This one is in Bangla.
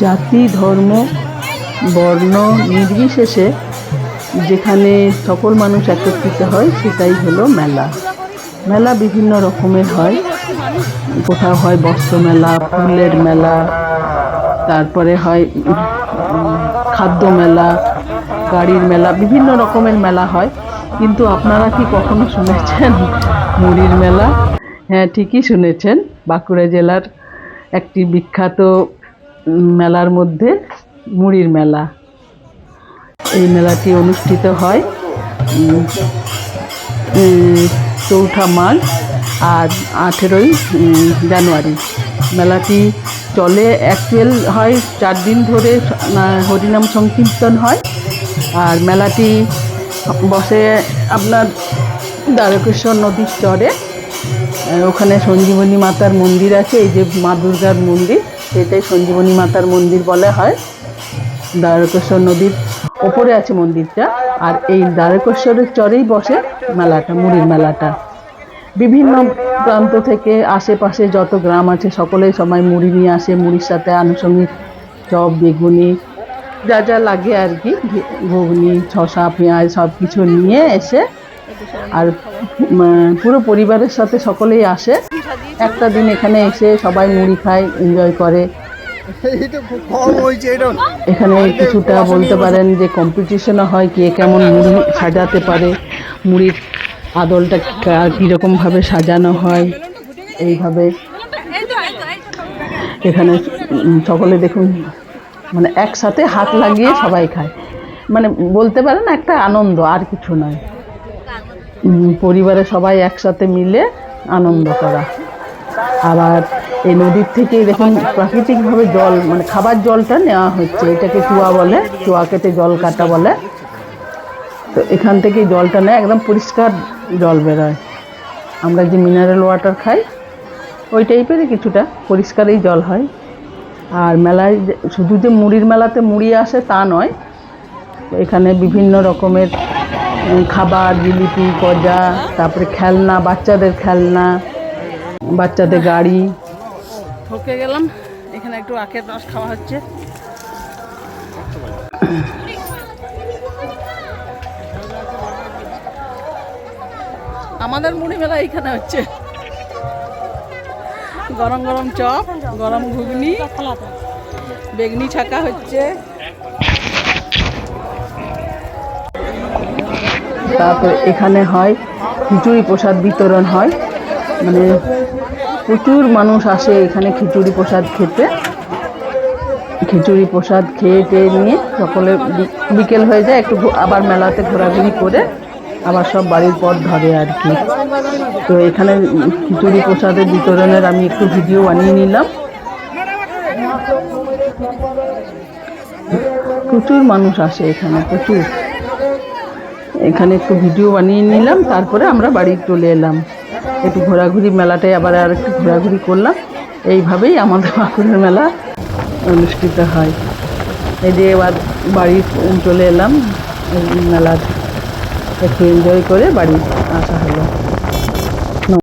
জাতি, ধর্ম, বর্ণ নির্বিশেষে যেখানে সকল মানুষ একত্রিত হয় সেটাই হলো মেলা। মেলা বিভিন্ন রকমের হয়, কোথাও হয় বস্ত্র মেলা, ফুলের মেলা, তারপরে হয় খাদ্য মেলা, গাড়ির মেলা, বিভিন্ন রকমের মেলা হয়। কিন্তু আপনারা কি কখনো শুনেছেন মুড়ির মেলা? হ্যাঁ, ঠিকই শুনেছেন। বাঁকুড়া জেলার একটি বিখ্যাত মেলার মধ্যে মুড়ির মেলা। এই মেলাটি অনুষ্ঠিত হয় 4ঠা মার্চ আর 18ই জানুয়ারি। মেলাটি চলে, অ্যাকচুয়াল হয় 4 দিন ধরে হরিনাম সংকীর্তন হয়। আর মেলাটি বসে আপনার দ্বারকেশ্বর নদীর চরে। ওখানে সঞ্জীবনী মাতার মন্দির আছে, এই যে মা দুর্গার মন্দির, সেটাই সঞ্জীবনী মাতার মন্দির বলা হয়। দ্বারকেশ্বর নদীর ওপরে আছে মন্দিরটা, আর এই দ্বারকেশ্বরের চরেই বসে মেলাটা, মুড়ির মেলাটা। বিভিন্ন প্রান্ত থেকে আশেপাশে যত গ্রাম আছে সকলেই সবাই মুড়ি নিয়ে আসে। মুড়ির সাথে আনুষঙ্গিক চপ, বেগুনি, যা যা লাগে আর কি, ঘুগনি, শসা, পেঁয়াজ সব কিছু নিয়ে এসে, আর পুরো পরিবারের সাথে সকলেই আসে। একটা দিন এখানে এসে সবাই মুড়ি খায়, এনজয় করে। এখানে কিছুটা বলতে পারেন যে কম্পিটিশনও হয়, কে কেমন মুড়ি সাজাতে পারে, মুড়ির আদলটা কীরকমভাবে সাজানো হয়। এইভাবে এখানে সকলে দেখুন, মানে একসাথে হাত লাগিয়ে সবাই খায়, মানে বলতে পারেন একটা আনন্দ, আর কিছু নয়। পরিবারে সবাই একসাথে মিলে আনন্দ করা। আবার এই নদীর থেকেই দেখুন প্রাকৃতিকভাবে জল, মানে খাবার জলটা নেওয়া হচ্ছে। এটাকে চুয়া বলে, চুয়া কেটে জল কাটা বলে। তো এখান থেকে জলটা নেয়, একদম পরিষ্কার জল বেরোয়। আমরা যে মিনারেল ওয়াটার খাই ওই টাইপেরই কিছুটা পরিষ্কারই জল হয়। আর মেলায় শুধু যে মুড়ির মেলাতে মুড়ি আসে তা নয়, এখানে বিভিন্ন রকমের খাবার, জিলিপি, গজা, তারপরে খেলনা, বাচ্চাদের খেলনা, বাচ্চাদের গাড়ি। ঠকে গেলাম, এখানে একটু আখের রস খাওয়া হচ্ছে। আমাদের মুড়ি মেলা এইখানে হচ্ছে। গরম গরম চপ, গরম ঘুগনি, বেগনি ছাকা হচ্ছে। তারপর এখানে হয় খিচুড়ি প্রসাদ বিতরণ হয়, মানে প্রচুর মানুষ আসে এখানে খিচুড়ি প্রসাদ খেতে। খিচুড়ি প্রসাদ খেয়ে টেয়ে নিয়ে সকলে বিকেল হয়ে যায়, একটু আবার মেলাতে ঘোরাঘুরি করে আবার সব বাড়ির পথ ধরে আর কি। তো এখানে খিচুড়ি প্রসাদের বিতরণের আমি একটু ভিডিও বানিয়ে নিলাম। প্রচুর মানুষ আসে এখানে, প্রচুর। এখানে একটু ভিডিও বানিয়ে নিলাম, তারপরে আমরা বাড়ি চলে এলাম। একটু ঘোরাঘুরি, মেলাটায় আবার আর একটু ঘোরাঘুরি করলাম। এইভাবেই আমাদের বাঁকুড়ার মেলা অনুষ্ঠিত হয়। এই যে এবার বাড়ি চলে এলাম, মেলার একটু এনজয় করে বাড়ি আসা হলো।